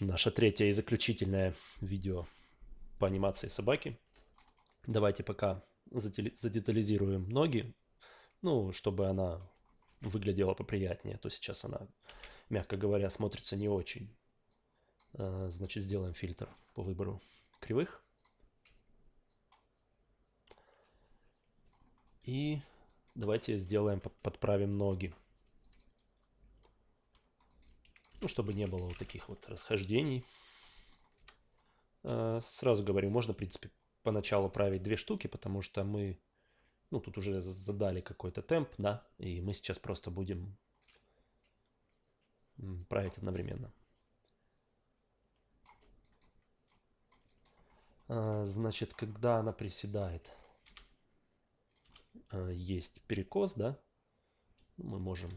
Наше третье и заключительное видео по анимации собаки. Давайте пока задетализируем ноги, ну, чтобы она выглядела поприятнее, а то сейчас она, мягко говоря, смотрится не очень. Значит, сделаем фильтр по выбору кривых. И давайте сделаем, подправим ноги. Ну, чтобы не было вот таких вот расхождений. Сразу говорю, можно, в принципе, поначалу править 2 штуки, потому что мы, ну, тут уже задали какой-то темп, да, и мы сейчас просто будем править одновременно. Значит, когда она приседает, есть перекос, да, мы можем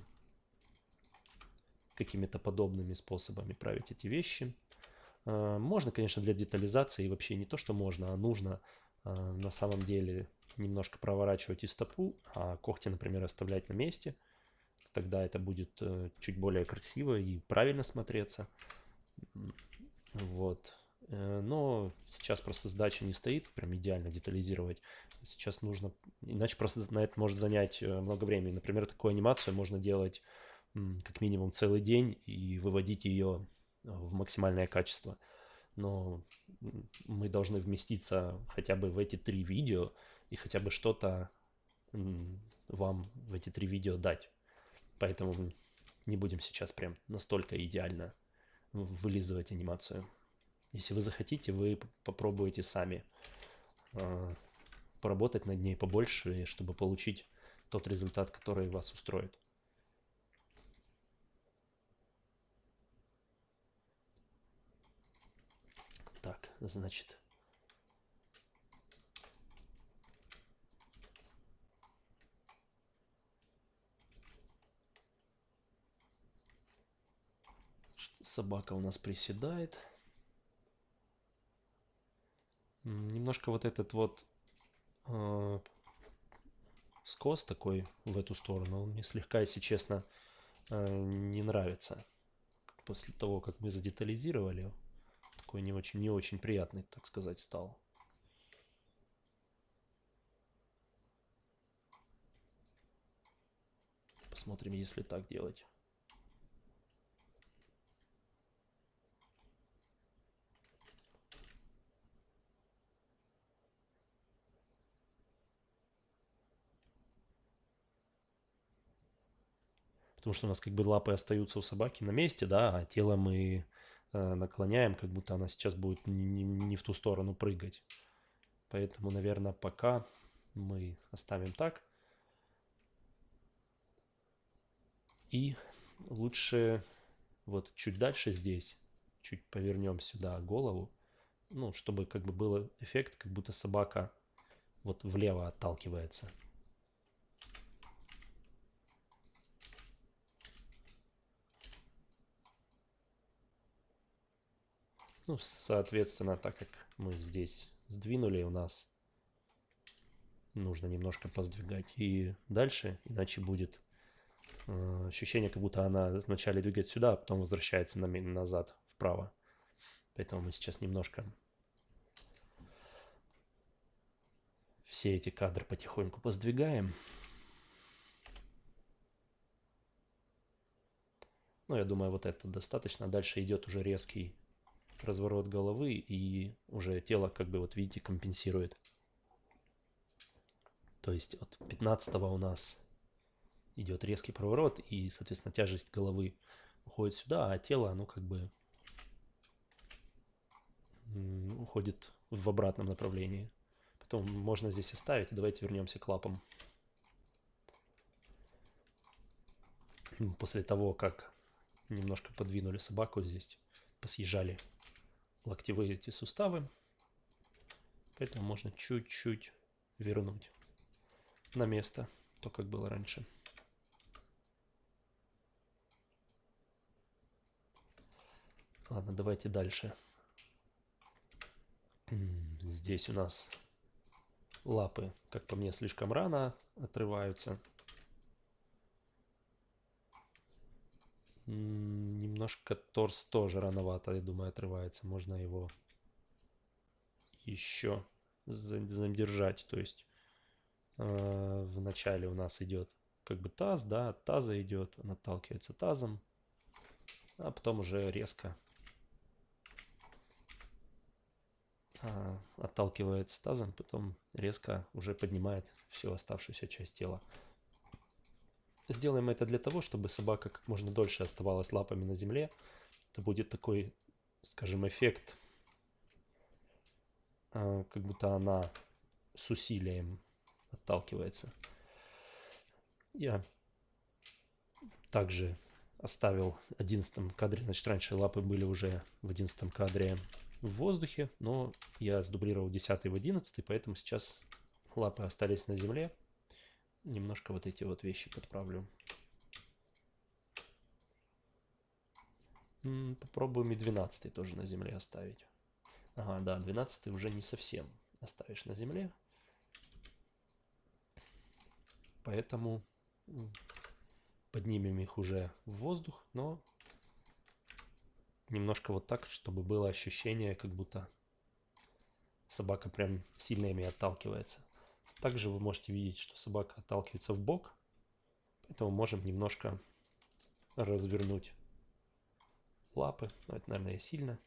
какими-то подобными способами править эти вещи. Можно, конечно, для детализации, вообще не то, что можно, а нужно на самом деле немножко проворачивать и стопу, а когти, например, оставлять на месте. Тогда это будет чуть более красиво и правильно смотреться. Вот. Но сейчас просто задача не стоит прям идеально детализировать. Сейчас нужно, иначе просто на это может занять много времени. Например, такую анимацию можно делать как минимум целый день и выводить ее в максимальное качество. Но мы должны вместиться хотя бы в эти 3 видео и хотя бы что-то вам в эти 3 видео дать. Поэтому не будем сейчас прям настолько идеально вылизывать анимацию. Если вы захотите, вы попробуете сами поработать над ней побольше, чтобы получить тот результат, который вас устроит. Так, значит, собака у нас приседает. Немножко вот этот вот скос такой в эту сторону, он мне слегка, если честно, не нравится. После того, как мы задетализировали, такой не очень приятный, так сказать, стал. Посмотрим, если так делать. Потому что у нас как бы лапы остаются у собаки на месте, да, а тело мы наклоняем, как будто она сейчас будет не в ту сторону прыгать. Поэтому, наверное, пока мы оставим так. И лучше вот чуть дальше здесь, чуть повернем сюда голову, ну, чтобы как бы был эффект, как будто собака вот влево отталкивается. Ну, соответственно, так как мы здесь сдвинули, у нас нужно немножко поздвигать и дальше, иначе будет ощущение, как будто она вначале двигает сюда, а потом возвращается назад, вправо. Поэтому мы сейчас немножко все эти кадры потихоньку поздвигаем. Ну, я думаю, вот это достаточно. Дальше идет уже резкий разворот головы, и уже тело, как бы, вот видите, компенсирует. То есть от 15 у нас идет резкий поворот, и, соответственно, тяжесть головы уходит сюда, а тело, оно как бы уходит в обратном направлении. Потом можно здесь оставить. Давайте вернемся к лапам. После того, как немножко подвинули собаку здесь, посъезжали локтевые эти суставы. Поэтому можно чуть-чуть вернуть на место то, как было раньше. Ладно, давайте дальше. Здесь у нас лапы, как по мне, слишком рано отрываются. Немножко торс тоже рановато, я думаю, отрывается. Можно его еще задержать. То есть в начале у нас идет как бы таз, да, от таза идет, он отталкивается тазом, а потом уже резко отталкивается тазом, потом резко уже поднимает всю оставшуюся часть тела. Сделаем это для того, чтобы собака как можно дольше оставалась лапами на земле. Это будет такой, скажем, эффект, как будто она с усилием отталкивается. Я также оставил в 11 кадре, значит, раньше лапы были уже в 11 кадре в воздухе, но я сдублировал 10 в 11, поэтому сейчас лапы остались на земле. Немножко вот эти вот вещи подправлю. Попробуем и 12 тоже на земле оставить. Ага, да, 12 уже не совсем оставишь на земле. Поэтому поднимем их уже в воздух, но немножко вот так, чтобы было ощущение, как будто собака прям сильно ими отталкивается. Также вы можете видеть, что собака отталкивается в бок, поэтому можем немножко развернуть лапы. Но это, наверное, сильно.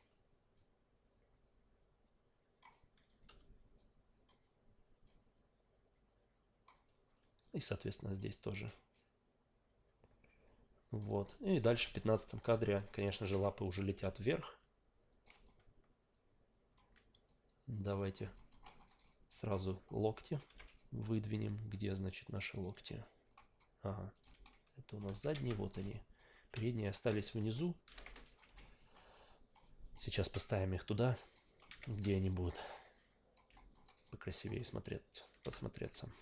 И, соответственно, здесь тоже. Вот. И дальше в 15 кадре, конечно же, лапы уже летят вверх. Давайте сразу локти выдвинем. Где, значит, наши локти? Ага. Это у нас задние, вот они. Передние остались внизу. Сейчас поставим их туда, где они будут покрасивее посмотреться.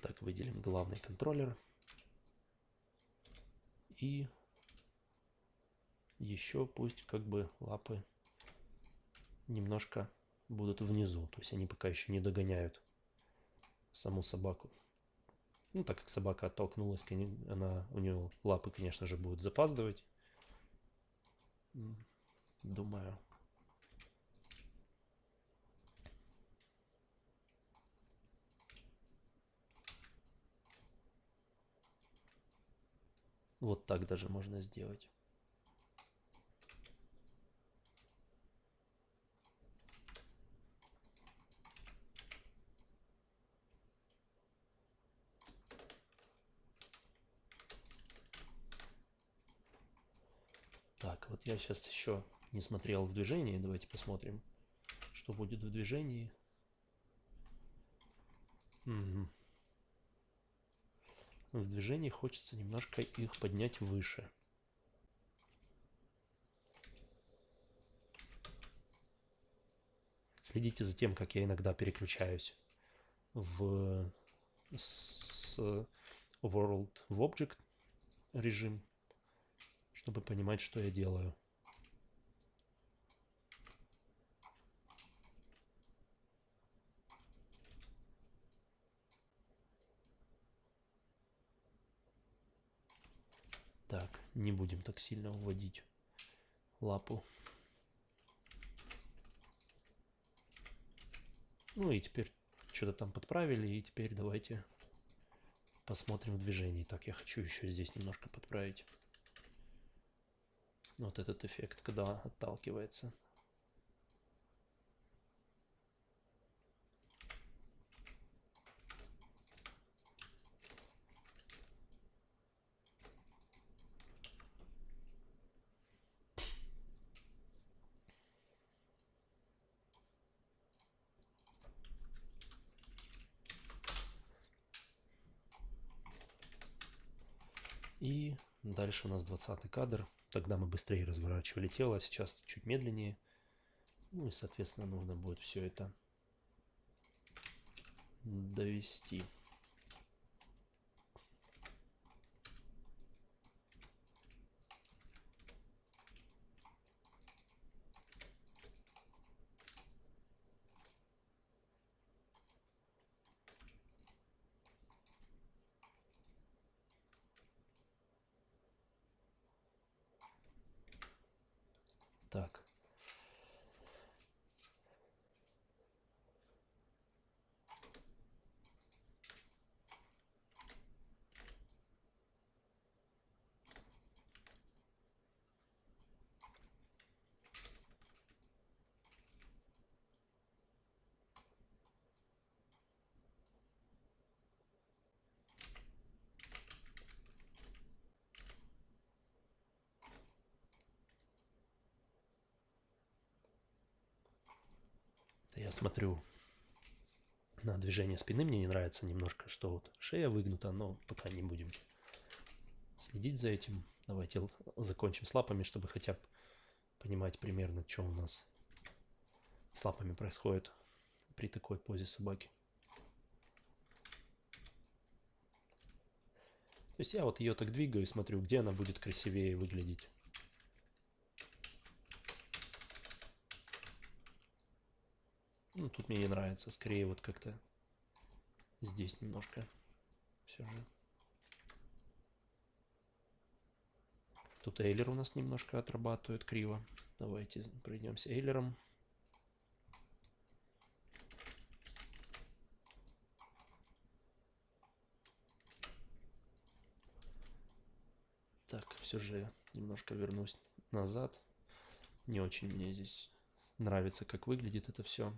Так, выделим главный контроллер. И еще пусть как бы лапы немножко будут внизу. То есть они пока еще не догоняют саму собаку. Ну, так как собака оттолкнулась, у нее лапы, конечно же, будут запаздывать. Думаю. Вот так даже можно сделать. Так, вот я сейчас еще не смотрел в движении. Давайте посмотрим, что будет в движении. Угу. В движении хочется немножко их поднять выше. Следите за тем, как я иногда переключаюсь с World в Object режим, чтобы понимать, что я делаю. Так, не будем так сильно уводить лапу. Ну и теперь что-то там подправили, и теперь давайте посмотрим в движении. Так, я хочу еще здесь немножко подправить. Вот этот эффект, когда отталкивается. И дальше у нас 20 кадр. Тогда мы быстрее разворачивали тело, сейчас чуть медленнее. Ну и, соответственно, нужно будет все это довести. Так. Я смотрю на движение спины, мне не нравится немножко, что вот шея выгнута, но пока не будем следить за этим. Давайте закончим с лапами, чтобы хотя бы понимать примерно, что у нас с лапами происходит при такой позе собаки. То есть я вот ее так двигаю и смотрю, где она будет красивее выглядеть. Ну, тут мне не нравится. Скорее вот как-то здесь немножко все же. Тут эйлер у нас немножко отрабатывает криво. Давайте пройдемся эйлером. Так, все же немножко вернусь назад. Не очень мне здесь нравится, как выглядит это все.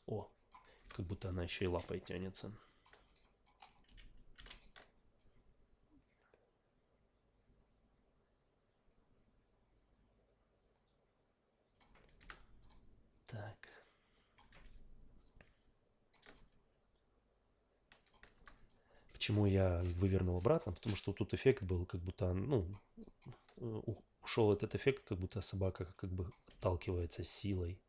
О, как будто она еще и лапой тянется. Так. Почему я вывернул обратно? Потому что тут эффект был, как будто, ну, ушел этот эффект, как будто собака как бы отталкивается силой.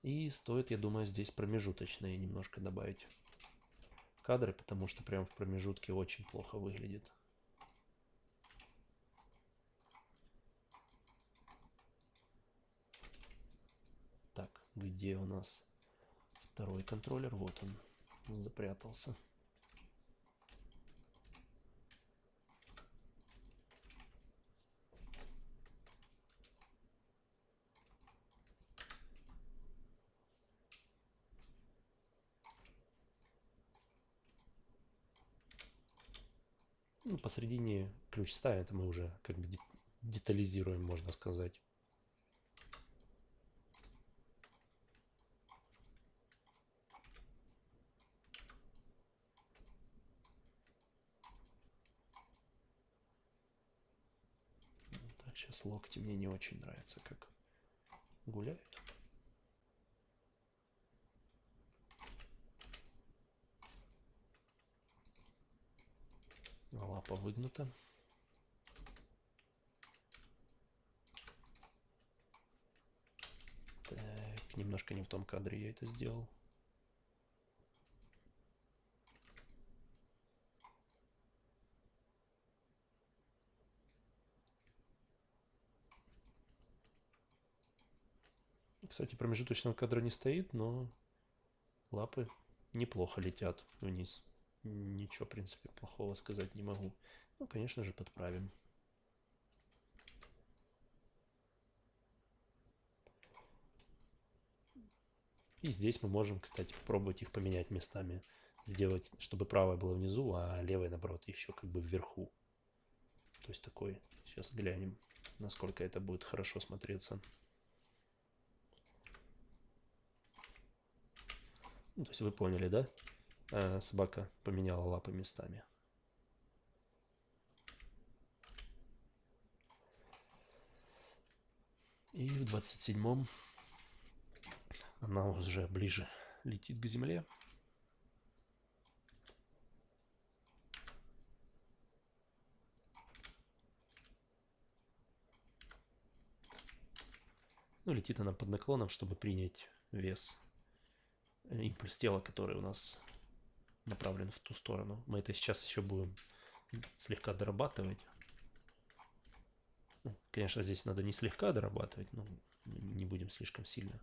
И стоит, я думаю, здесь промежуточные немножко добавить кадры, потому что прям в промежутке очень плохо выглядит. Так, где у нас второй контроллер? Вот он запрятался. Ну, посередине ключ ставит, мы уже как бы детализируем, можно сказать. Так, сейчас локти мне не очень нравится, как гуляют. Лапа выгнута. Так, немножко не в том кадре я это сделал. Кстати, промежуточного кадра не стоит, но лапы неплохо летят вниз. Ничего, в принципе, плохого сказать не могу. Ну, конечно же, подправим. И здесь мы можем, кстати, попробовать их поменять местами. Сделать, чтобы правое было внизу, а левое, наоборот, еще как бы вверху. То есть такой, сейчас глянем, насколько это будет хорошо смотреться. Ну, то есть вы поняли, да? Собака поменяла лапы местами. И в 27-м она уже ближе летит к земле. Ну, летит она под наклоном, чтобы принять вес, импульс тела, который у нас направлен в ту сторону. Мы это сейчас еще будем слегка дорабатывать. Ну, конечно, здесь надо не слегка дорабатывать, но не будем слишком сильно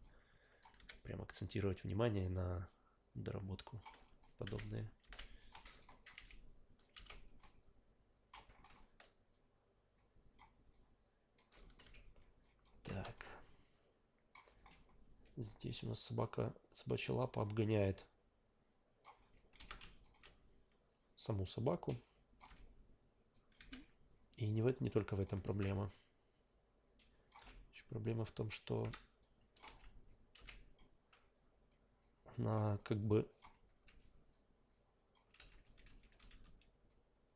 прям акцентировать внимание на доработку подобные. Так. Здесь у нас собачья лапа обгоняет саму собаку. И не только в этом проблема. Еще проблема в том, что она как бы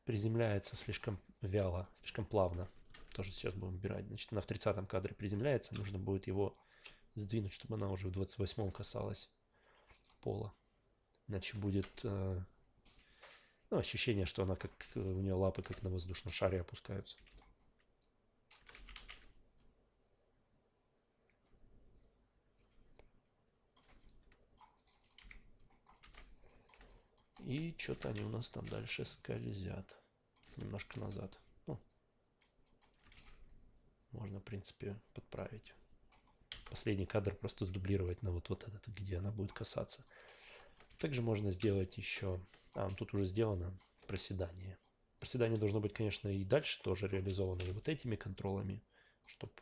приземляется слишком вяло, слишком плавно. Тоже сейчас будем убирать. Значит, она в 30-м кадре приземляется. Нужно будет его сдвинуть, чтобы она уже в 28-м касалась пола. Иначе будет ощущение, что она у нее лапы как на воздушном шаре опускаются. И что-то они у нас там дальше скользят. Немножко назад. Ну, можно, в принципе, подправить. Последний кадр просто сдублировать на вот этот, где она будет касаться. Также можно сделать еще... тут уже сделано проседание. Проседание должно быть, конечно, и дальше тоже реализовано и вот этими контролами, чтобы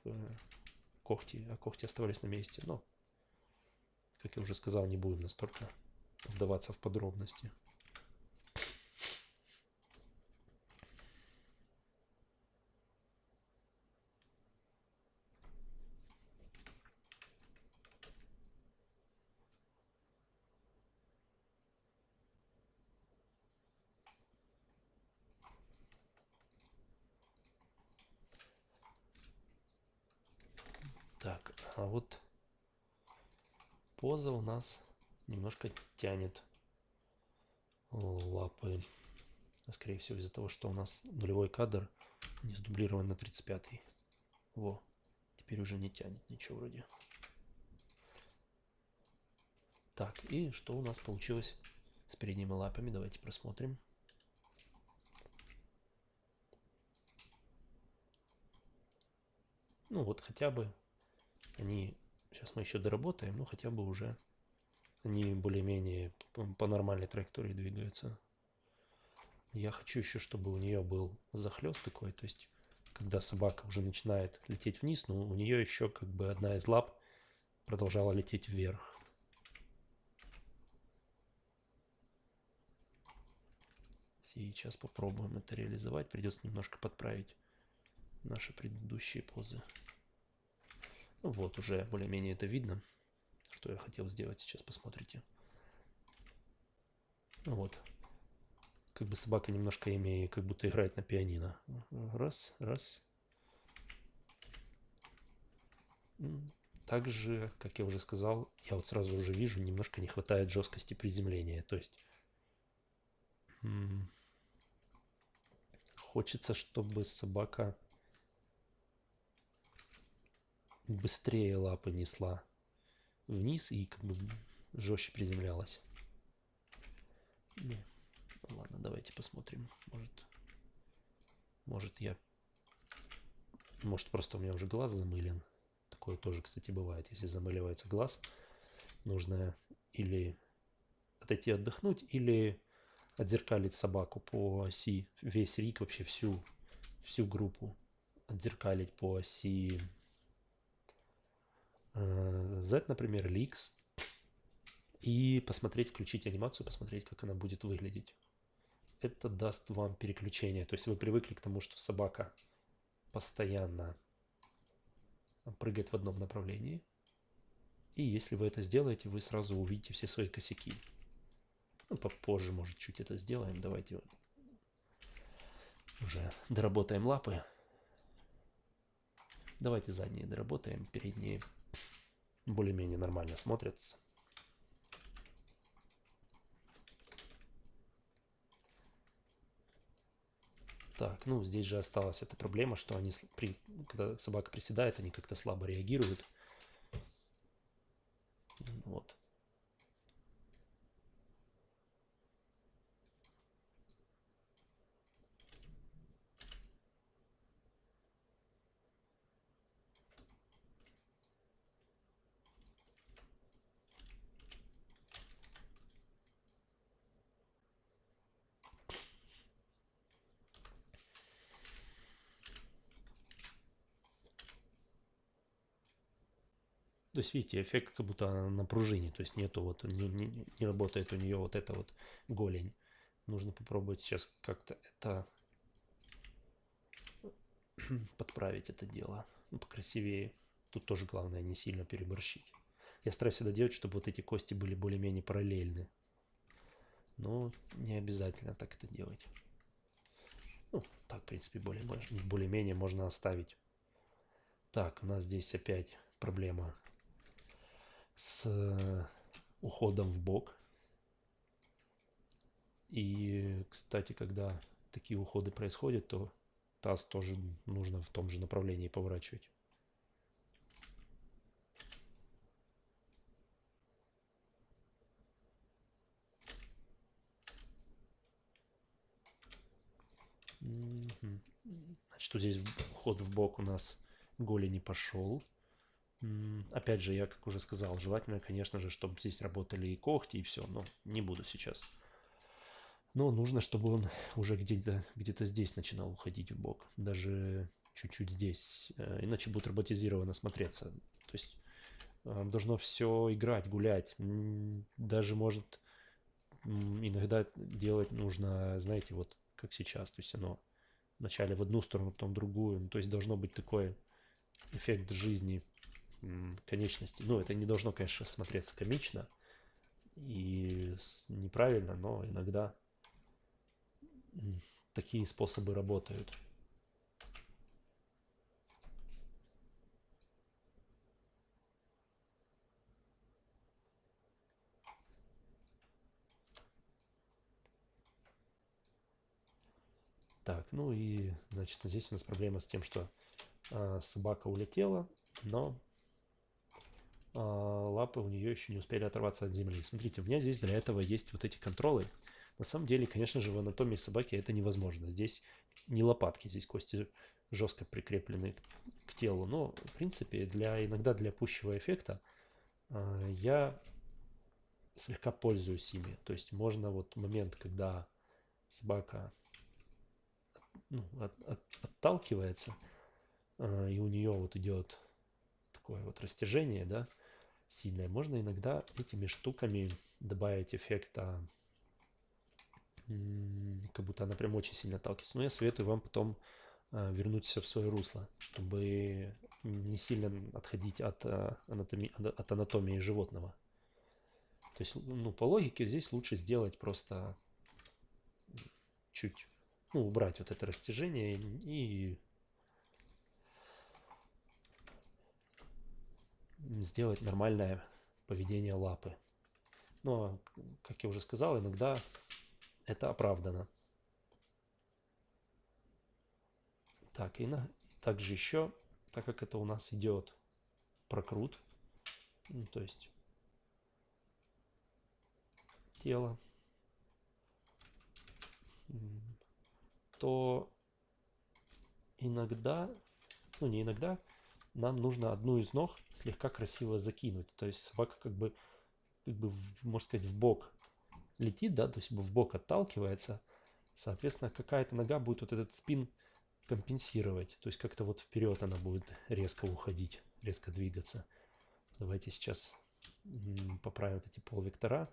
когти оставались на месте. Но, как я уже сказал, не будем настолько вдаваться в подробности. Так, а вот поза у нас немножко тянет лапы. Скорее всего, из-за того, что у нас нулевой кадр не сдублирован на 35-й. Во, теперь уже не тянет ничего вроде. Так, и что у нас получилось с передними лапами? Давайте просмотрим. Ну вот хотя бы они, сейчас мы еще доработаем, но хотя бы уже они более-менее по нормальной траектории двигаются. Я хочу еще, чтобы у нее был захлест такой, то есть когда собака уже начинает лететь вниз, но у нее еще как бы одна из лап продолжала лететь вверх. Сейчас попробуем это реализовать. Придется немножко подправить наши предыдущие позы. Ну вот, уже более-менее это видно, что я хотел сделать. Сейчас посмотрите. Ну вот. Как бы собака немножко как будто играет на пианино. Раз, раз. Также, как я уже сказал, я вот сразу уже вижу, немножко не хватает жесткости приземления. То есть хочется, чтобы собака быстрее лапы несла вниз и как бы жестче приземлялась. Ладно, давайте посмотрим. Может просто у меня уже глаз замылен. Такое тоже, кстати, бывает. Если замыливается глаз, нужно или отойти отдохнуть, или отзеркалить собаку по оси, весь рик, вообще всю группу. Отзеркалить по оси Z, например, или X. И посмотреть, включить анимацию, посмотреть, как она будет выглядеть. это даст вам переключение. То есть вы привыкли к тому, что собака постоянно прыгает в одном направлении. И если вы это сделаете, вы сразу увидите все свои косяки. Ну, попозже, может, чуть это сделаем. Давайте уже доработаем лапы. Давайте задние доработаем, передние более-менее нормально смотрятся. Так, ну здесь же осталась эта проблема, что они, когда собака приседает, они как-то слабо реагируют. Вот. То есть, видите, эффект как будто она на пружине, то есть нету вот, не работает у нее вот эта вот голень. Нужно попробовать сейчас как-то это подправить это дело, ну, покрасивее. Тут тоже главное не сильно переборщить. Я стараюсь всегда делать, чтобы вот эти кости были более-менее параллельны. Но не обязательно так это делать. Ну, так, в принципе, более-менее можно оставить. Так, у нас здесь опять проблема с уходом в бок. И, кстати, когда такие уходы происходят, то таз тоже нужно в том же направлении поворачивать. Значит, вот здесь уход в бок у нас голени пошел. Опять же, я, как уже сказал, желательно, конечно же, чтобы здесь работали и когти, и все, но не буду сейчас. Но нужно, чтобы он уже где-то здесь начинал уходить в бок, даже чуть-чуть здесь, иначе будет роботизированно смотреться. То есть должно все играть, гулять. Даже может иногда делать нужно, знаете, вот как сейчас. То есть оно вначале в одну сторону, потом в другую. Ну, то есть должно быть такой эффект жизни конечности. Ну, это не должно, конечно, смотреться комично и неправильно, но иногда такие способы работают. Так, ну и, значит, здесь у нас проблема с тем, что собака улетела, но лапы у нее еще не успели оторваться от земли. Смотрите, у меня здесь для этого есть вот эти контролы. На самом деле, конечно же, в анатомии собаки это невозможно. Здесь не лопатки, здесь кости жестко прикреплены к телу. Но, в принципе, иногда для пущего эффекта я слегка пользуюсь ими. То есть можно вот момент, когда собака отталкивается, и у нее вот идет такое вот растяжение, да, сильное, можно иногда этими штуками добавить эффекта, как будто она прям очень сильно отталкивается. Но я советую вам потом вернуть все в свое русло, чтобы не сильно отходить от анатомии животного. То есть, ну, по логике здесь лучше сделать просто чуть, ну, убрать вот это растяжение и сделать нормальное поведение лапы. Но, как я уже сказал, иногда это оправдано. Так, и также еще, так как это у нас идет прокрут, ну, то есть тело, то иногда, ну не иногда, нам нужно одну из ног слегка красиво закинуть. То есть собака как бы можно сказать, в бок летит, да, то есть в бок отталкивается. Соответственно, какая-то нога будет вот этот спин компенсировать. То есть как-то вот вперед она будет резко уходить, резко двигаться. Давайте сейчас поправим вот эти полвектора.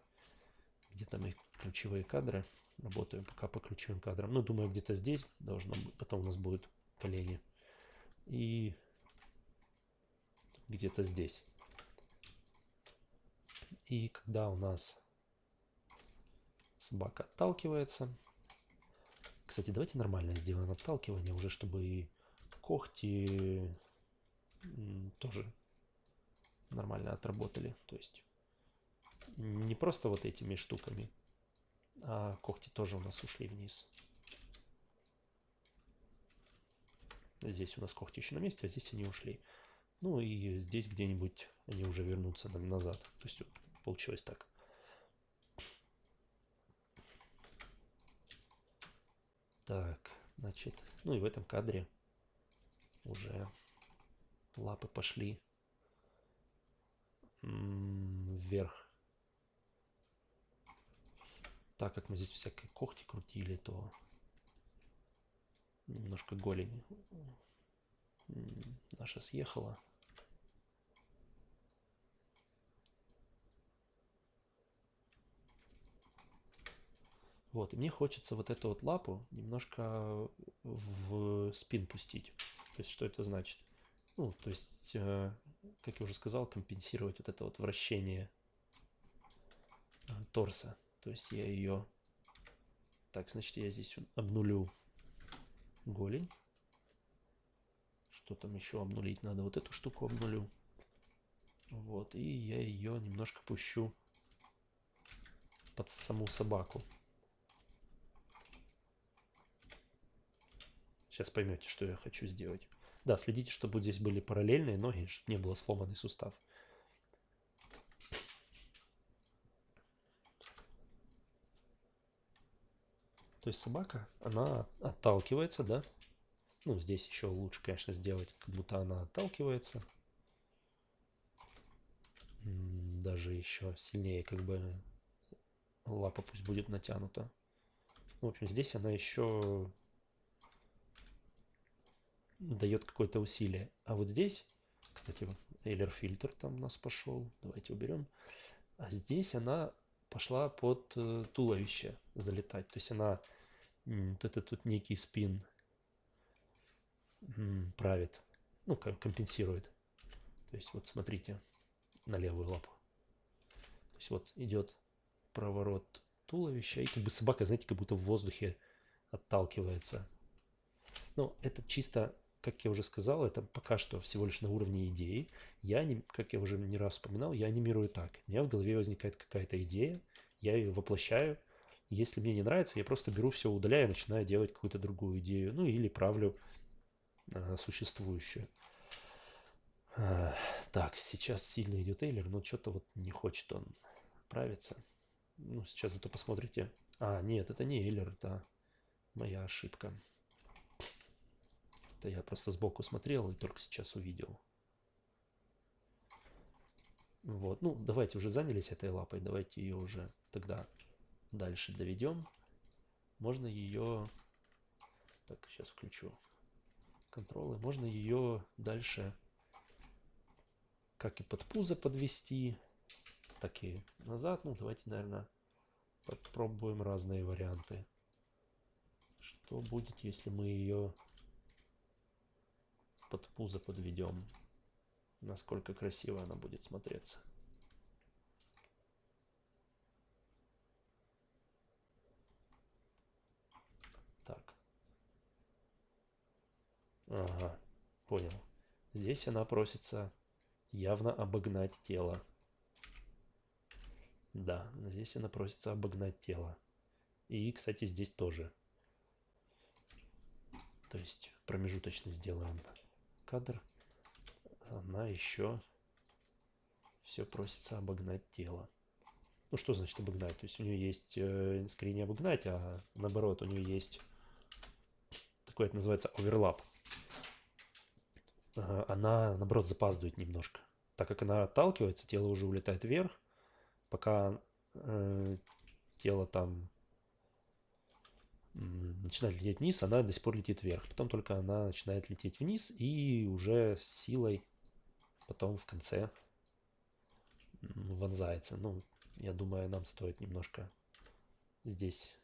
Где там их ключевые кадры? Работаем пока по ключевым кадрам. Ну, думаю, где-то здесь должно быть. Потом у нас будут колени. И где-то здесь. И когда у нас собака отталкивается. Кстати, давайте нормально сделаем отталкивание, уже чтобы и когти тоже нормально отработали. То есть не просто вот этими штуками, а когти тоже у нас ушли вниз. Здесь у нас когти еще на месте, а здесь они ушли. Ну и здесь где-нибудь они уже вернутся назад. То есть вот получилось так. Так, значит, ну и в этом кадре уже лапы пошли вверх. Так как мы здесь всякие когти крутили, то немножко голень наша съехала. Вот, и мне хочется вот эту вот лапу немножко в спин пустить. То есть, что это значит? Ну, то есть, как я уже сказал, компенсировать вот это вот вращение торса. То есть я ее... Так, значит, я здесь обнулю голень. Что там еще обнулить надо? Вот эту штуку обнулю. Вот, и я ее немножко пущу под саму собаку. Сейчас поймете, что я хочу сделать. Да, следите, чтобы здесь были параллельные ноги, чтобы не было сломанный сустав. То есть собака, она отталкивается, да? Ну, здесь еще лучше, конечно, сделать, как будто она отталкивается. Даже еще сильнее, как бы, лапа пусть будет натянута. В общем, здесь она еще дает какое-то усилие. А вот здесь, кстати, Эйлер фильтр там у нас пошел. Давайте уберем. А здесь она пошла под туловище залетать. То есть она, вот это тут некий спин правит. Ну, компенсирует. То есть вот смотрите на левую лапу. То есть вот идет проворот туловища. И как бы собака, знаете, как будто в воздухе отталкивается. Ну, это чисто, как я уже сказал, это пока что всего лишь на уровне идеи. Я, как я уже не раз вспоминал, я анимирую так. У меня в голове возникает какая-то идея, я ее воплощаю. Если мне не нравится, я просто беру все, удаляю, начинаю делать какую-то другую идею. Ну, или правлю существующую. Так, сейчас сильно идет Эйлер, но что-то вот не хочет он правиться. Ну, сейчас зато посмотрите. А, нет, это не Эйлер, это моя ошибка. Это я просто сбоку смотрел и только сейчас увидел. Вот, ну, давайте уже занялись этой лапой, давайте ее уже тогда дальше доведем. Можно ее... Так, сейчас включу контролы. Можно ее дальше как и под пузо подвести, так и назад. Ну, давайте, наверное, попробуем разные варианты. Что будет, если мы ее под пузо подведем? Насколько красиво она будет смотреться. Так. Ага, понял. Здесь она просится явно обогнать тело. Да, здесь она просится обогнать тело. И, кстати, здесь тоже. То есть промежуточно сделаем кадр. Она еще все просится обогнать тело. Ну, что значит обогнать? То есть у нее есть, скорее не обогнать, а наоборот, у нее есть такое, это называется оверлап. Она, наоборот, запаздывает немножко. Так как она отталкивается, тело уже улетает вверх, пока тело там начинает лететь вниз, она до сих пор летит вверх. Потом только она начинает лететь вниз и уже с силой потом в конце вонзается. Ну, я думаю, нам стоит немножко здесь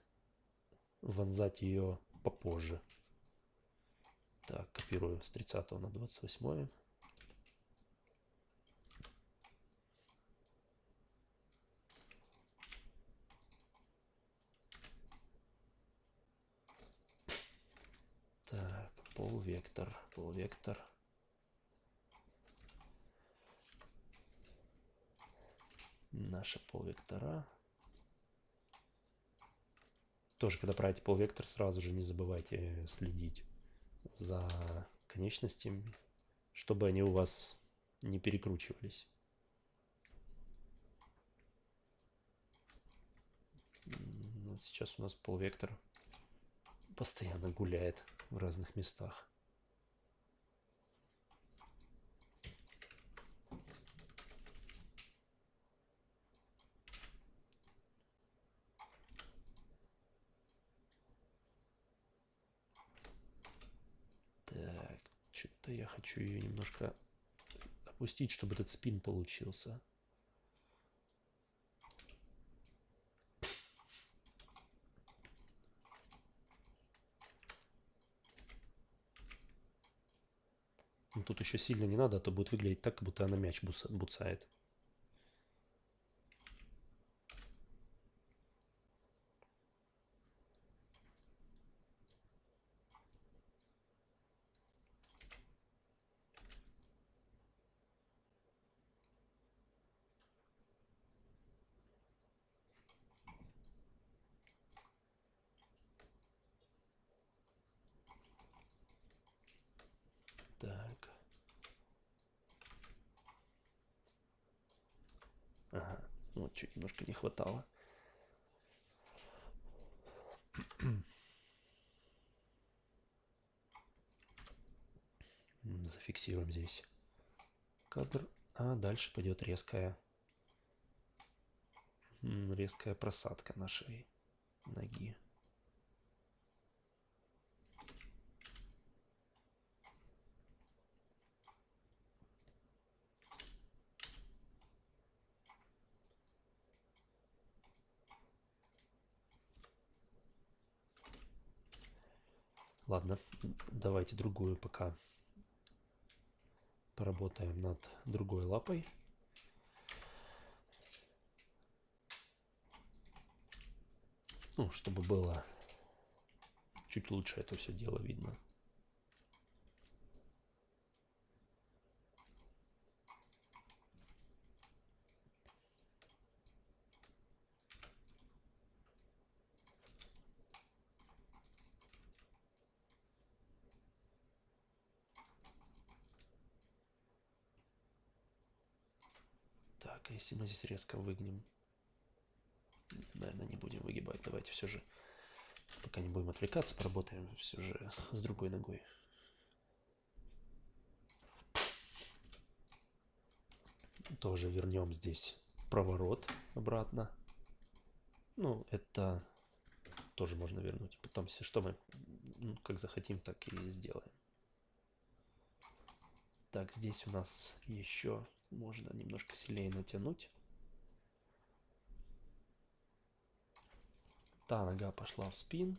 вонзать ее попозже. Так, копирую с 30 на 28. Так, полвектор, полвектор. Наши полвектора. Тоже, когда правите полвектор, сразу же не забывайте следить за конечностями, чтобы они у вас не перекручивались. Вот сейчас у нас полвектор постоянно гуляет в разных местах. Так, что-то я хочу ее немножко опустить, чтобы этот спин получился. Но тут еще сильно не надо, а то будет выглядеть так, как будто она мяч буцает. Так. Ага, вот чуть немножко не хватало. Зафиксируем здесь кадр, а дальше пойдет резкая просадка нашей ноги. Ладно, давайте другую пока поработаем над другой лапой. Ну, чтобы было чуть лучше это все дело видно. Так, а если мы здесь резко выгнем? Наверное, не будем выгибать. Давайте все же, пока не будем отвлекаться, поработаем все же с другой ногой. Тоже вернем здесь проворот обратно. Ну, это тоже можно вернуть. Потом, если что, мы как захотим, так и сделаем. Так, здесь у нас еще можно немножко сильнее натянуть. Та нога пошла в спин.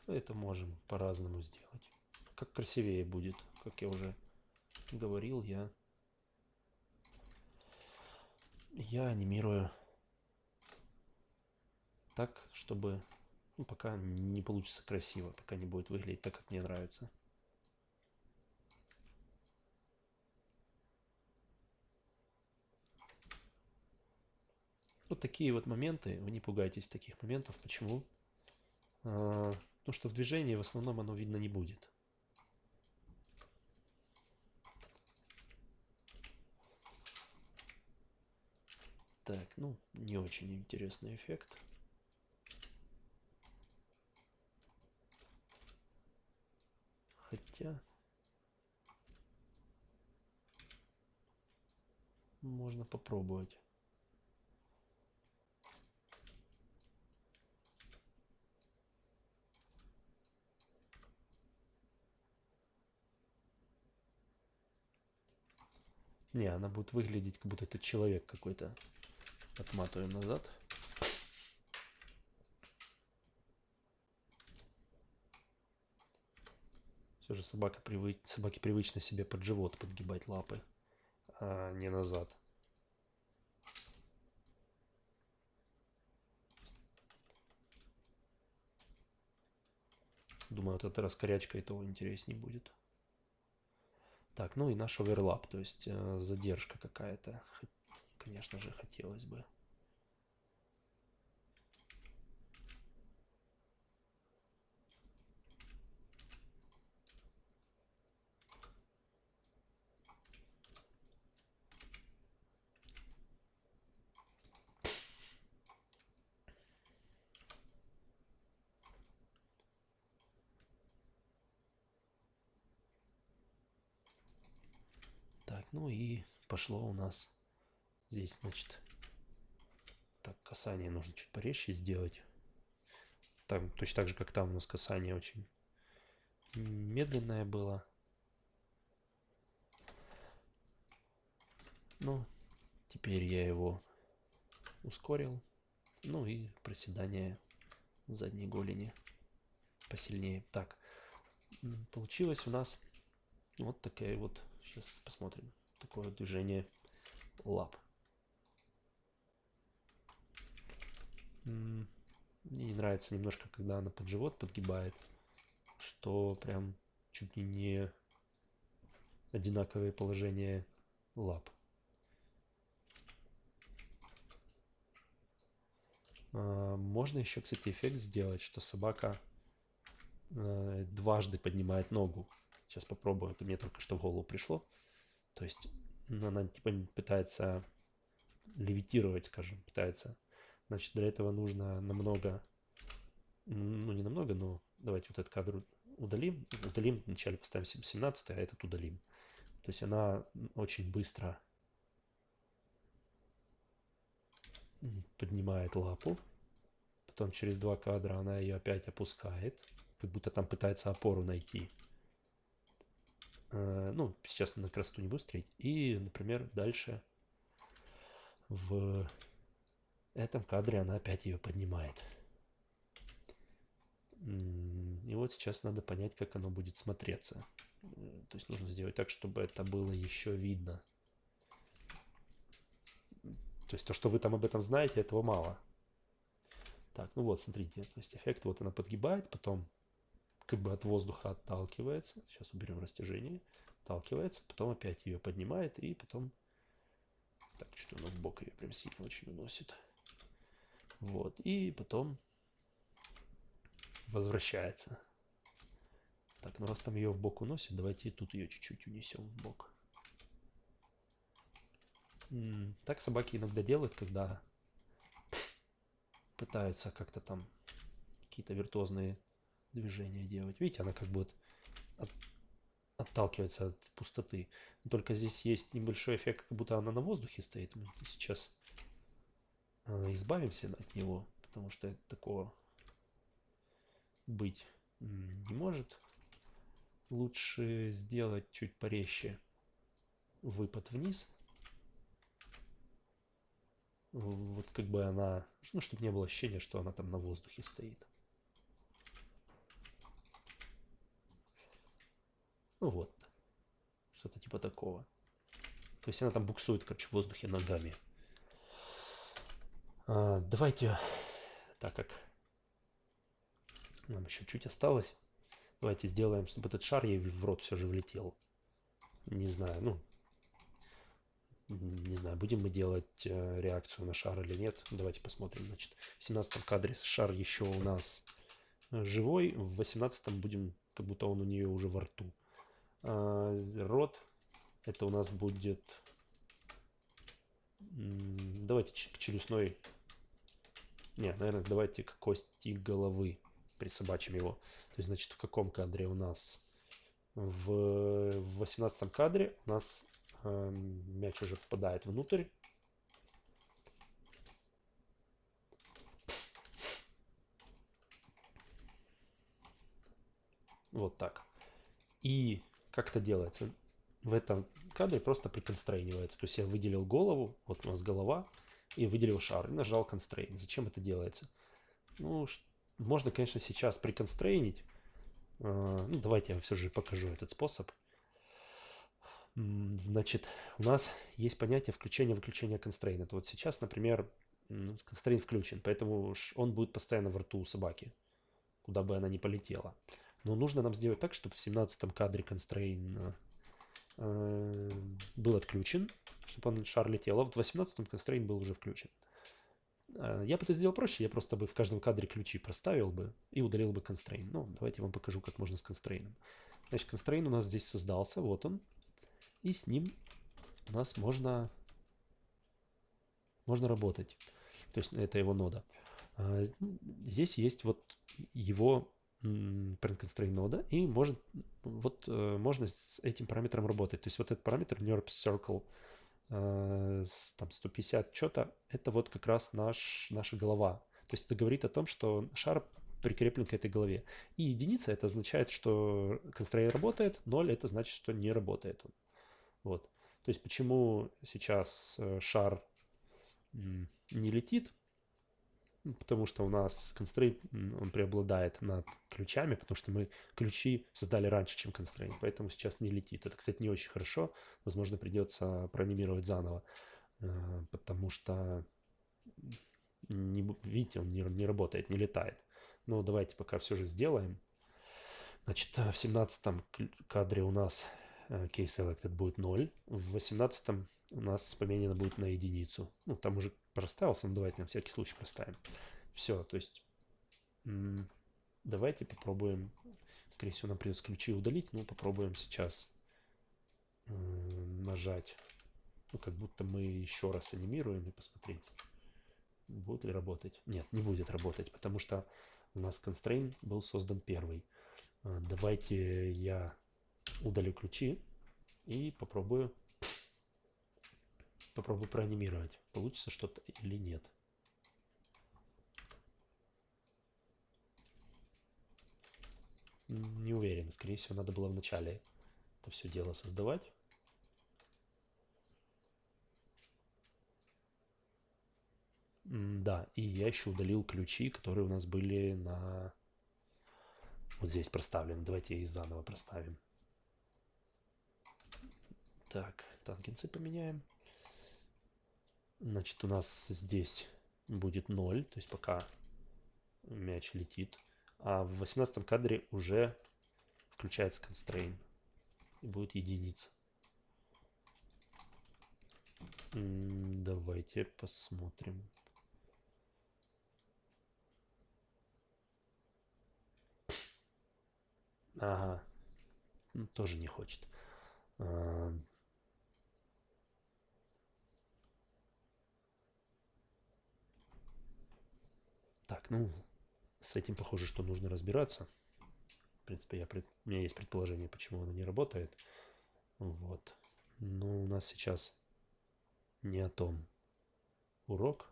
Это можем по-разному сделать. Как красивее будет, как я уже говорил, я анимирую так, чтобы пока не получится красиво, пока не будет выглядеть так, как мне нравится. Вот такие вот моменты, вы не пугайтесь таких моментов. Почему? Ну, что в движении в основном оно видно не будет. Так, ну, не очень интересный эффект. Хотя можно попробовать. Не, она будет выглядеть, как будто это человек какой-то. Отматываем назад. Все же собаке привычно себе под живот подгибать лапы, а не назад. Думаю, вот эта раскорячка и того интереснее будет. Так, ну и наш оверлап, то есть задержка какая-то. Конечно же, хотелось бы. Так, ну и пошло у нас здесь, значит, так, касание нужно чуть порезче сделать. Там точно так же, как там у нас касание очень медленное было. Ну, теперь я его ускорил. Ну и проседание задней голени посильнее. Так, получилось у нас вот такая вот, сейчас посмотрим, такое движение лап. Мне не нравится немножко, когда она под живот подгибает, что прям чуть ли не одинаковые положения лап. Можно еще, кстати, эффект сделать, что собака дважды поднимает ногу. Сейчас попробую, это мне только что в голову пришло. То есть она типа пытается левитировать, скажем, пытается. Значит, для этого нужно намного, ну не намного, но давайте вот этот кадр удалим. Удалим, вначале поставим 17, а этот удалим. То есть она очень быстро поднимает лапу. Потом через 2 кадра она ее опять опускает. Как будто там пытается опору найти. Ну, сейчас на красоту не буду смотреть. И, например, дальше в этом кадре она опять ее поднимает. И вот сейчас надо понять, как оно будет смотреться. То есть нужно сделать так, чтобы это было еще видно. То есть то, что вы там об этом знаете, этого мало. Так, ну вот, смотрите, то есть эффект, вот она подгибает, потом как бы от воздуха отталкивается. Сейчас уберем растяжение. Отталкивается, потом опять ее поднимает, и потом... Так, что она в бок ее прям сильно очень уносит. Вот, и потом возвращается. Так, ну раз там ее в бок уносит, давайте и тут ее чуть-чуть унесем в бок. Так собаки иногда делают, когда пытаются как-то там какие-то виртуозные движения делать. Видите, она как бы вот отталкивается от пустоты. Но только здесь есть небольшой эффект, как будто она на воздухе стоит. Мы сейчас избавимся от него, потому что такого быть не может. Лучше сделать чуть порезче выпад вниз. Вот как бы она, ну, чтобы не было ощущения, что она там на воздухе стоит. Ну вот, что-то типа такого. То есть она там буксует, короче, в воздухе ногами. Давайте, так как нам еще чуть осталось, давайте сделаем, чтобы этот шар ей в рот все же влетел. Не знаю, ну, не знаю, будем мы делать реакцию на шар или нет. Давайте посмотрим. Значит, в 17 кадре шар еще у нас живой, в 18 будем, как будто он у нее уже во рту. Рот, это у нас будет... Давайте к челюстной... Не, наверное, давайте к кости головы присобачим его. То есть, значит, в каком кадре у нас? В 18 кадре у нас мяч уже попадает внутрь. Вот так. И как это делается? В этом кадре просто приконстрейнивается. То есть я выделил голову, вот у нас голова, и выделил шар, и нажал constrain. Зачем это делается? Ну, можно, конечно, сейчас приконстрейнить. Ну, давайте я все же покажу этот способ. Значит, у нас есть понятие включения-выключения constraint. Вот сейчас, например, constraint включен, поэтому он будет постоянно во рту у собаки, куда бы она ни полетела. Но нужно нам сделать так, чтобы в 17 кадре constraint был отключен, чтобы он шар летел, а вот в 18-м constraint был уже включен. Я бы это сделал проще, я просто бы в каждом кадре ключи проставил бы и удалил бы constraint. Ну, давайте я вам покажу, как можно с constraint. Значит, constraint у нас здесь создался, вот он. И с ним у нас можно работать. То есть это его нода. Здесь есть вот его constraint нода, и можно с этим параметром работать. То есть вот этот параметр NURB Circle там 150 что-то, это вот как раз наша голова. То есть это говорит о том, что шар прикреплен к этой голове. И единица это означает, что constraint работает, 0 это значит, что не работает он. Вот. То есть почему сейчас шар не летит? Потому что у нас constraint, он преобладает над ключами, потому что мы ключи создали раньше, чем constraint, поэтому сейчас не летит. Это, кстати, не очень хорошо. Возможно, придется проанимировать заново, потому что, видите, он не работает, не летает. Но давайте пока все же сделаем. Значит, в 17 кадре у нас case selected будет 0, в 18 у нас поменено будет на единицу. Ну, там уже проставился, но давайте на всякий случай проставим. Все, то есть давайте попробуем. Скорее всего, нам придется ключи удалить, но попробуем сейчас нажать. Ну, как будто мы еще раз анимируем и посмотреть, будет ли работать. Нет, не будет работать, потому что у нас constraint был создан первый. Давайте я удалю ключи и попробую проанимировать, получится что-то или нет. Не уверен, скорее всего, надо было вначале это все дело создавать. Да, и я еще удалил ключи, которые у нас были вот здесь проставлены. Давайте их заново проставим. Так, тангенсы поменяем. Значит, у нас здесь будет 0, то есть пока мяч летит. А в 18 кадре уже включается constraint и будет единица. Давайте посмотрим. Ага, тоже не хочет. Так, ну, с этим похоже, что нужно разбираться. В принципе, у меня есть предположение, почему оно не работает. Вот. Но у нас сейчас не о том урок.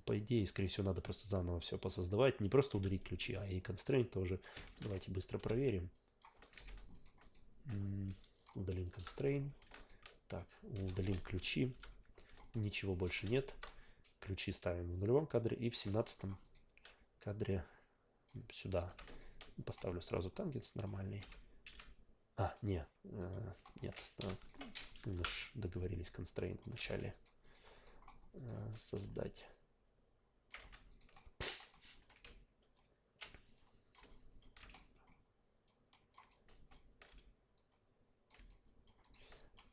По идее, скорее всего, надо просто заново все посоздавать. Не просто удалить ключи, а и constraint тоже. Давайте быстро проверим. Удалим constraint. Так, удалим ключи. Ничего больше нет. Ключи ставим в нулевом кадре и в 17 кадре сюда. Поставлю сразу тангенс нормальный. Нет. Нет. Мы же договорились constraint вначале создать.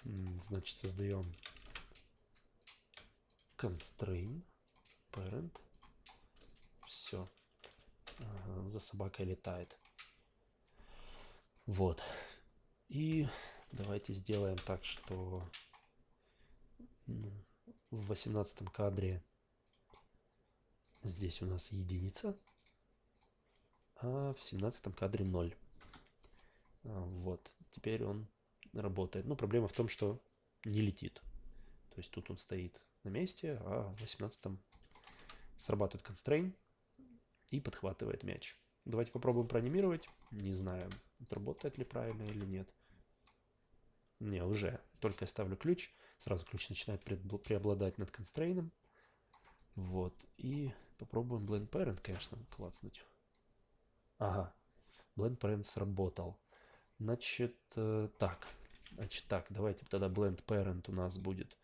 Значит, создаем constraint parent. Все. За собакой летает. Вот. И давайте сделаем так, что в 18 кадре здесь у нас единица, а в 17 кадре 0. Вот. Теперь он работает. Но проблема в том, что не летит. То есть тут он стоит на месте, а в 18 срабатывает constraint и подхватывает мяч. Давайте попробуем проанимировать. Не знаю, работает ли правильно или нет. Не, уже. только я ставлю ключ, сразу ключ начинает преобладать над констрейном. Вот. И попробуем blend parent, конечно, клацнуть. Ага, blend parent сработал. Значит, так. Значит, так, давайте тогда blend parent у нас будет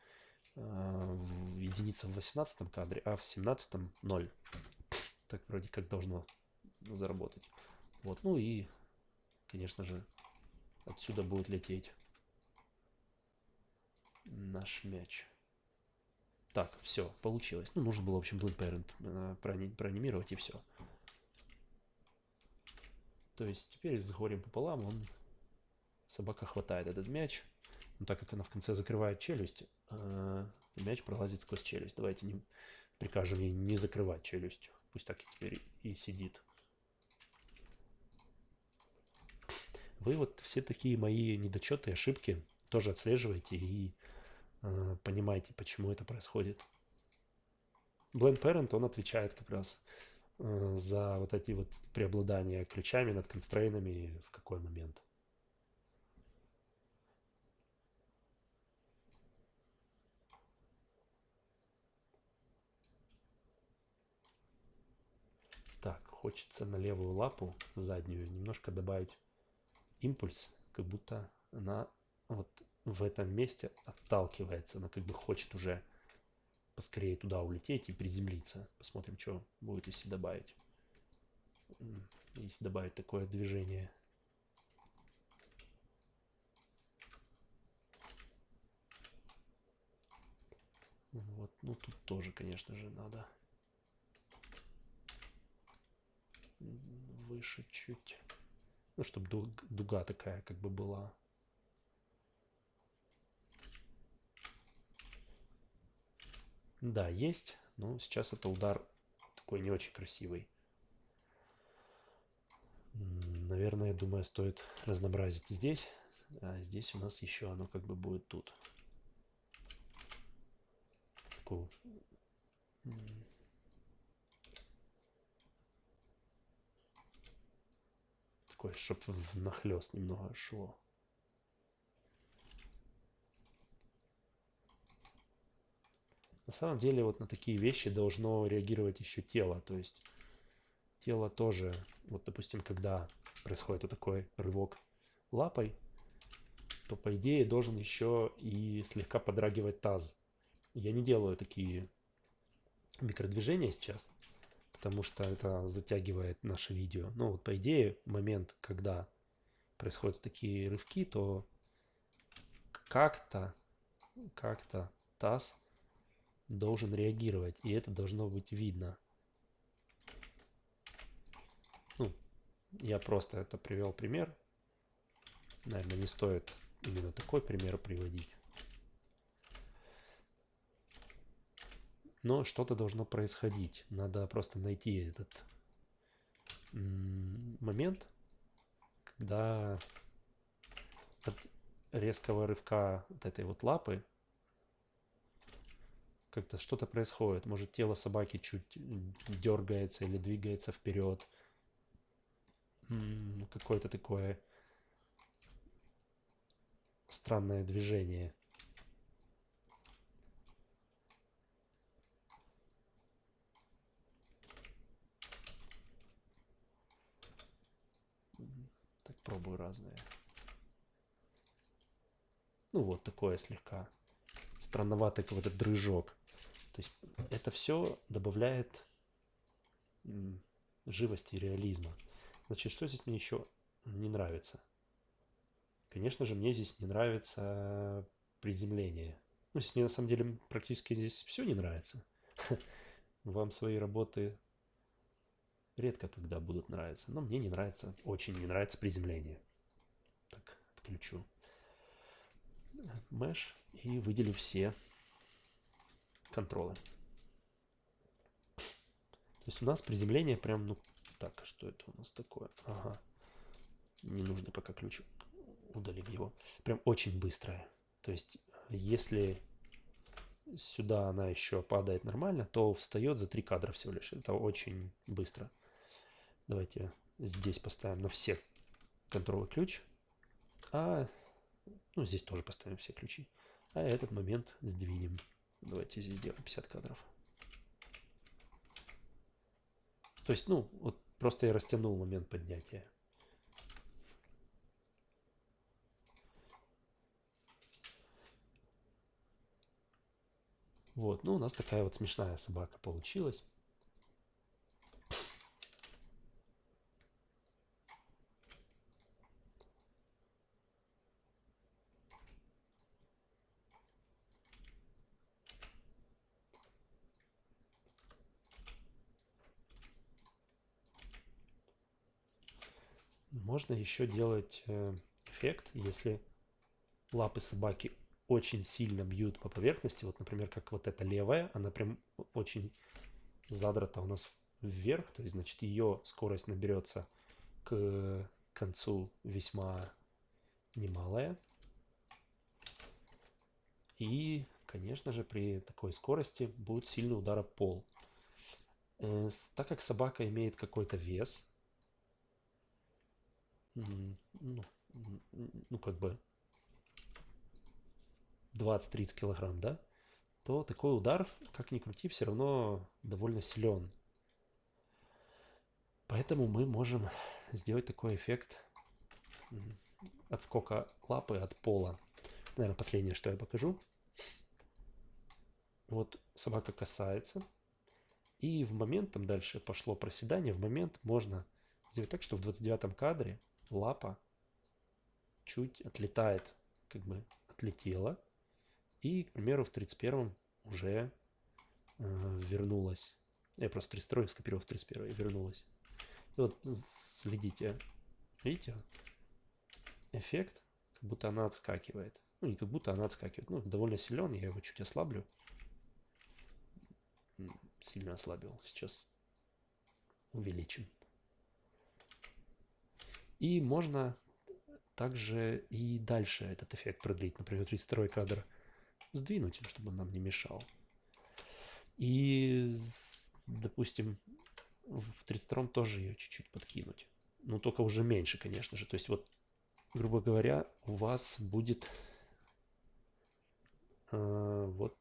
единица в 18 кадре, а в 17 0. Так вроде как должно заработать. Вот, ну и, конечно же, отсюда будет лететь наш мяч. Так, все, получилось. Ну, нужно было, в общем, blend parent проанимировать, и все. То есть теперь с горем пополам собака хватает этот мяч. Но так как она в конце закрывает челюсть, мяч пролазит сквозь челюсть. Давайте не прикажем ей не закрывать челюсть. Пусть так и теперь и сидит. Вы вот все такие мои недочеты и ошибки тоже отслеживаете и понимаете, почему это происходит. Blend Parent, он отвечает как раз за вот эти вот преобладания ключами над констрейнами в какой момент. Так, хочется на левую лапу заднюю немножко добавить импульс, как будто она вот в этом месте отталкивается, она как бы хочет уже поскорее туда улететь и приземлиться. Посмотрим, что будет, если добавить. Если добавить такое движение. Вот, ну тут тоже, конечно же, надо выше чуть. Ну, чтобы дуга такая как бы была. Да, есть, но сейчас это удар такой не очень красивый. Наверное, я думаю, стоит разнообразить здесь. А здесь у нас еще оно как бы будет тут. Такую. Такое, чтобы нахлест немного шло. На самом деле вот на такие вещи должно реагировать еще тело. То есть тело тоже, вот допустим, когда происходит вот такой рывок лапой, то по идее должен еще и слегка подрагивать таз. Я не делаю такие микродвижения сейчас, потому что это затягивает наше видео. Но вот по идее момент, когда происходят такие рывки, то как-то таз должен реагировать, и это должно быть видно. Ну, я просто это привел пример. Наверное, не стоит именно такой пример приводить. Но что-то должно происходить. Надо просто найти этот момент, когда от резкого рывка вот этой вот лапы как-то что-то происходит. Может, тело собаки чуть дергается или двигается вперед. Какое-то такое странное движение. Так, пробую разные. Ну, вот такое слегка странноватый какой-то дрыжок. То есть это все добавляет живости и реализма. Значит, что здесь мне еще не нравится? Конечно же, мне здесь не нравится приземление. Ну, здесь мне на самом деле практически здесь все не нравится. Вам свои работы редко когда будут нравиться. Но мне не нравится, очень не нравится приземление. Так, отключу Mesh и выделю все контролы. То есть у нас приземление прям, ну, так, что это у нас такое? Ага. Не нужно пока ключ. Удалим его. Прям очень быстрое. То есть, если сюда она еще падает нормально, то встает за 3 кадра всего лишь. Это очень быстро. Давайте здесь поставим на все контролы ключ. Ну, Ну, здесь тоже поставим все ключи. А этот момент сдвинем. Давайте здесь сделаем 50 кадров. То есть, ну, вот просто я растянул момент поднятия. Вот, ну, у нас такая вот смешная собака получилась. Можно еще делать эффект, если лапы собаки очень сильно бьют по поверхности. Вот, например, как вот эта левая, она прям очень задрата у нас вверх. То есть, значит, ее скорость наберется к концу весьма немалая. И, конечно же, при такой скорости будет сильный удар об пол. Так как собака имеет какой-то вес, ну, как бы 20-30 килограмм, да, то такой удар, как ни крути, все равно довольно силен. Поэтому мы можем сделать такой эффект отскока лапы от пола. Наверное, последнее, что я покажу. Вот собака касается, и в момент, там дальше пошло проседание, в момент можно сделать так, что в 29-м кадре лапа чуть отлетает, как бы отлетела, и, к примеру, в 31-м уже вернулась. Я просто 32-й скопировал в 31-й и вернулась. И вот следите, видите, эффект, как будто она отскакивает. Ну, не как будто она отскакивает. Ну, довольно силен, я его чуть ослаблю. Сильно ослабил. Сейчас увеличим. И можно также и дальше этот эффект продлить. Например, 32-й кадр сдвинуть, чтобы он нам не мешал. И, допустим, в 32-м тоже ее чуть-чуть подкинуть. Но только уже меньше, конечно же. То есть вот, грубо говоря, у вас будет вот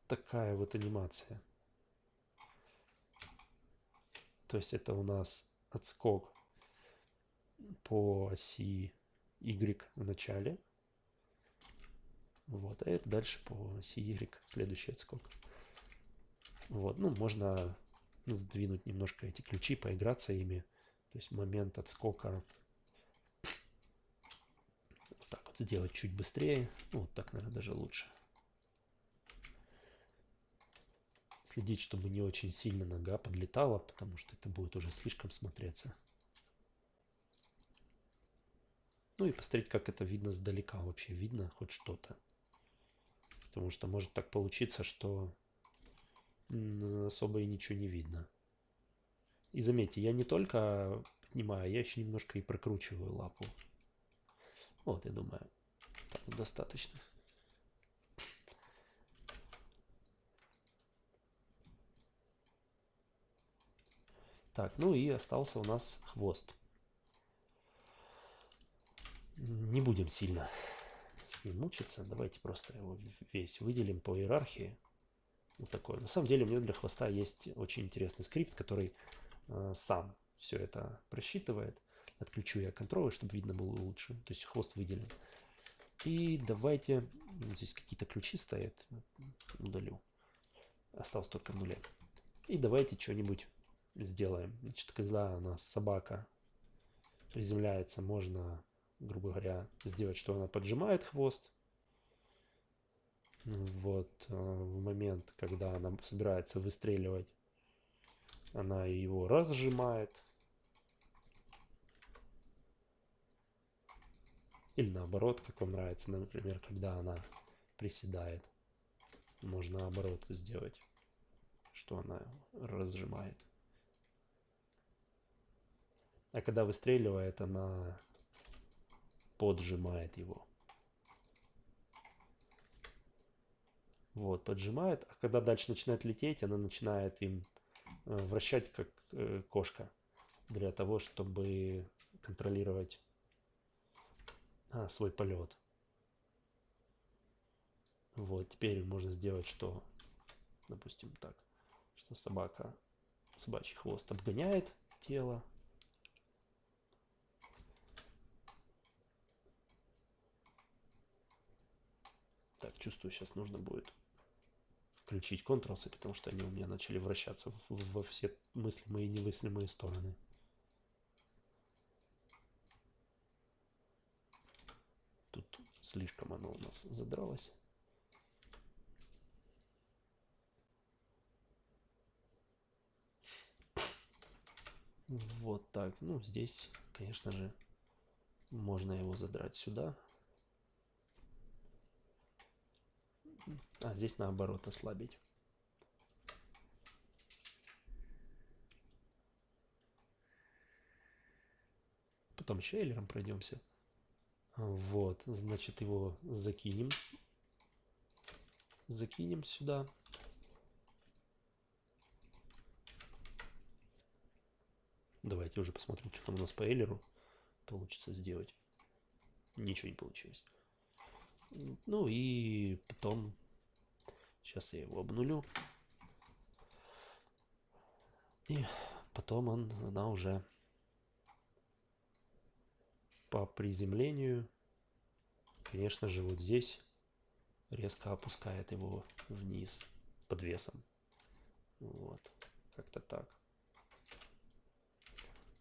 такая вот анимация. То есть это у нас отскок по оси Y в начале. Вот, а это дальше по оси Y следующий отскок. Вот, ну, можно сдвинуть немножко эти ключи, поиграться ими. То есть момент отскока вот так вот сделать чуть быстрее. Ну, вот так, наверное, даже лучше. Следить, чтобы не очень сильно нога подлетала, потому что это будет уже слишком смотреться. Ну и посмотреть, как это видно сдалека. Вообще видно хоть что-то. Потому что может так получиться, что особо и ничего не видно. И заметьте, я не только поднимаю, я еще немножко и прокручиваю лапу. Вот, я думаю, так вот достаточно. Так, ну и остался у нас хвост. Не будем сильно с ним мучиться. Давайте просто его весь выделим по иерархии. Вот такой. На самом деле у меня для хвоста есть очень интересный скрипт, который сам все это просчитывает. Отключу я контролы, чтобы видно было лучше. То есть хвост выделен. И давайте... Здесь какие-то ключи стоят. Удалю. Осталось только в нуле. И давайте что-нибудь сделаем. Значит, когда у нас собака приземляется, можно, грубо говоря, сделать, что она поджимает хвост. Вот в момент, когда она собирается выстреливать, она его разжимает. Или наоборот, как вам нравится, например, когда она приседает. Можно наоборот сделать, что она разжимает. А когда выстреливает, она поджимает его. Вот, поджимает. А когда дальше начинает лететь, она начинает им вращать, как кошка, для того, чтобы контролировать свой полет. Вот, теперь можно сделать, что, допустим, так, что собачий хвост обгоняет тело. Так, чувствую, сейчас нужно будет включить контролсы, потому что они у меня начали вращаться во все мыслимые и немыслимые стороны. Тут слишком оно у нас задралось. Вот так. Ну, здесь, конечно же, можно его задрать сюда. А здесь наоборот ослабить. Потом еще эйлером пройдемся. Вот, значит, его закинем. Закинем сюда. Давайте уже посмотрим, что там у нас по эйлеру получится сделать. Ничего не получилось. Ну и потом... Сейчас я его обнулю. И потом она уже по приземлению, конечно же, вот здесь резко опускает его вниз под весом. Вот, как-то так.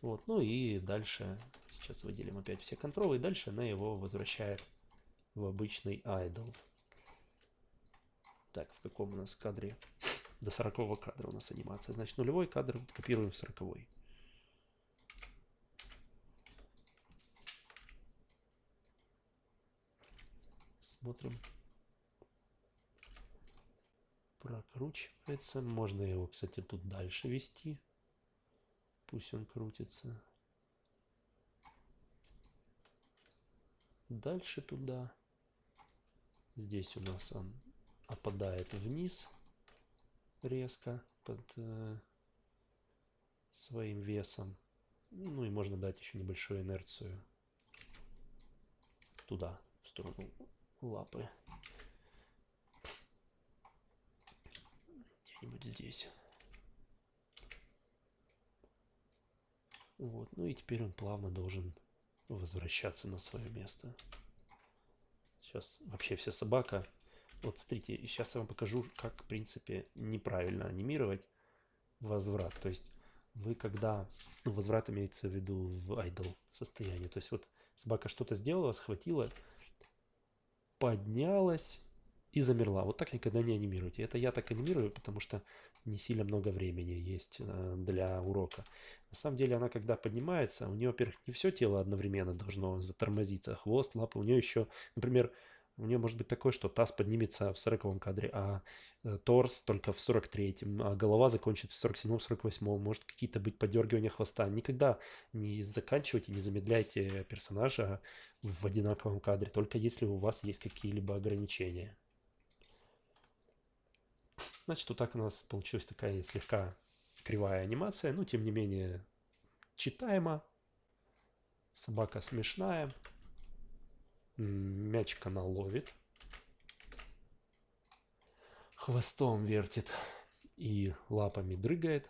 Вот, ну и дальше, сейчас выделим опять все контролы, и дальше она его возвращает в обычный idle. Так, в каком у нас кадре? До 40 кадра у нас анимация. Значит, нулевой кадр копируем в 40-й. Смотрим. Прокручивается. Можно его, кстати, тут дальше вести. Пусть он крутится. Дальше туда. Здесь у нас он опадает вниз резко под своим весом. Ну и можно дать еще небольшую инерцию туда, в сторону лапы. Где-нибудь здесь. Вот. Ну и теперь он плавно должен возвращаться на свое место. Сейчас вообще вся собака. Вот смотрите, сейчас я вам покажу, как, в принципе, неправильно анимировать возврат. То есть вы когда... Ну, возврат имеется в виду в idle состоянии. То есть вот собака что-то сделала, схватила, поднялась и замерла. Вот так никогда не анимируйте. Это я так анимирую, потому что не сильно много времени есть для урока. На самом деле она когда поднимается, у нее, во-первых, не все тело одновременно должно затормозиться. Хвост, лапы, у нее еще, например, у нее может быть такое, что таз поднимется в 40 кадре, а торс только в 43-м, а голова закончит в 47-м, 48-м. Может какие-то быть подергивания хвоста. Никогда не заканчивайте, не замедляйте персонажа в одинаковом кадре, только если у вас есть какие-либо ограничения. Значит, вот так у нас получилась такая слегка кривая анимация, но тем не менее читаемо. Собака смешная. Мячик она ловит. Хвостом вертит и лапами дрыгает.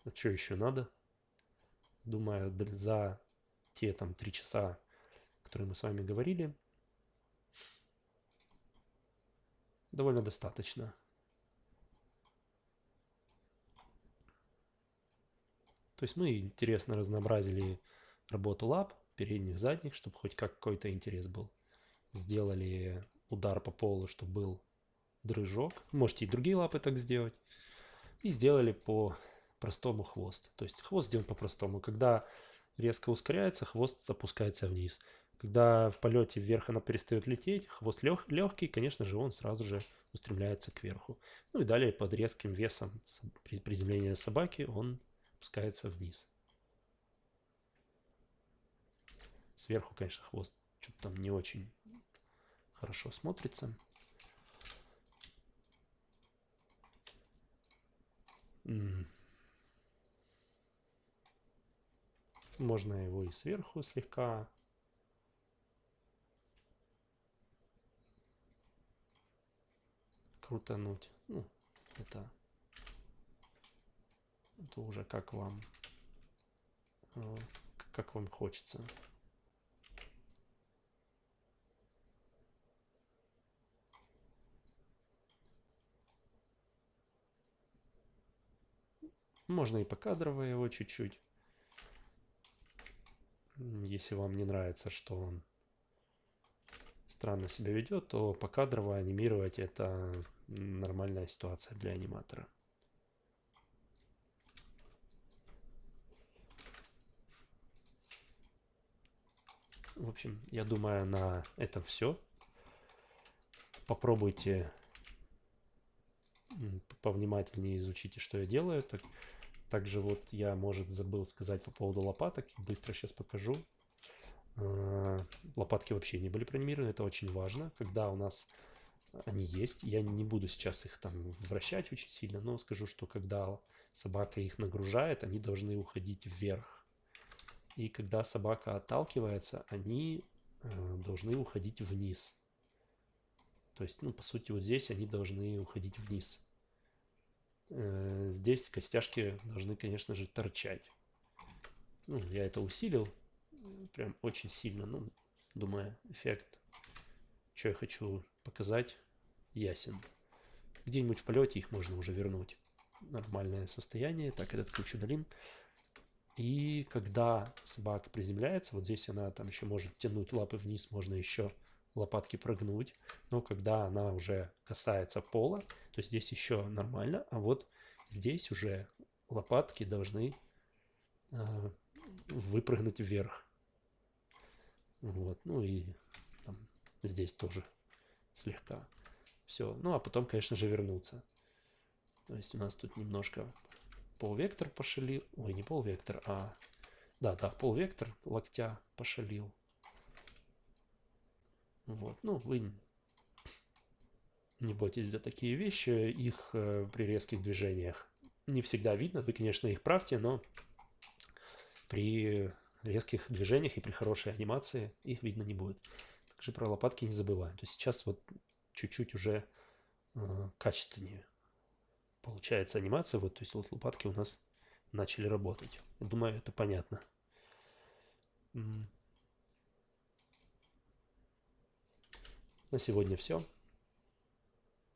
А что еще надо? Думаю, за те там 3 часа, которые мы с вами говорили, довольно достаточно. То есть мы интересно разнообразили работу лап, передних, задних, чтобы хоть какой-то интерес был. Сделали удар по полу, чтобы был дрыжок. Можете и другие лапы так сделать. И сделали по простому хвост. То есть хвост сделан по-простому. Когда резко ускоряется, хвост опускается вниз. Когда в полете вверх она перестает лететь, хвост легкий, конечно же, он сразу же устремляется кверху. Ну и далее под резким весом при приземлении собаки он опускается вниз. Сверху, конечно, хвост что-то там не очень хорошо смотрится. Можно его и сверху слегка крутануть. Ну, это уже э, как вам хочется. Можно и покадрово его чуть-чуть. Если вам не нравится, что он странно себя ведет, то покадрово анимировать это нормальная ситуация для аниматора. В общем, я думаю, на этом все. Попробуйте повнимательнее изучите, что я делаю. Также вот я, может, забыл сказать по поводу лопаток. Быстро сейчас покажу. Лопатки вообще не были проанимированы. Это очень важно. Когда у нас они есть, я не буду сейчас их там вращать очень сильно, но скажу, что когда собака их нагружает, они должны уходить вверх. И когда собака отталкивается, они должны уходить вниз. То есть, ну, по сути, вот здесь они должны уходить вниз. Здесь костяшки должны, конечно же, торчать. Ну, я это усилил прям очень сильно. Ну, думаю, эффект, что я хочу показать, ясен. Где-нибудь в полете их можно уже вернуть в нормальное состояние. Так, этот ключ удалим. И когда собака приземляется, вот здесь она там еще может тянуть лапы вниз, можно еще лопатки прогнуть. Но когда она уже касается пола, то здесь еще нормально, а вот здесь уже лопатки должны выпрыгнуть вверх. Вот, ну и там, здесь тоже слегка. Все, ну а потом, конечно же, вернуться. То есть у нас тут немножко полвектор пошалил. Ой, не полвектор, а... Да, полвектор локтя пошалил. Вот, ну вы не бойтесь за такие вещи. Их при резких движениях не всегда видно. Вы, конечно, их правьте, но при резких движениях и при хорошей анимации их видно не будет. Также про лопатки не забываем. То есть сейчас вот чуть-чуть уже качественнее получается анимация. Вот, то есть вот лопатки у нас начали работать. Думаю, это понятно. На сегодня все.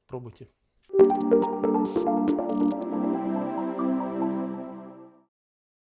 Пробуйте.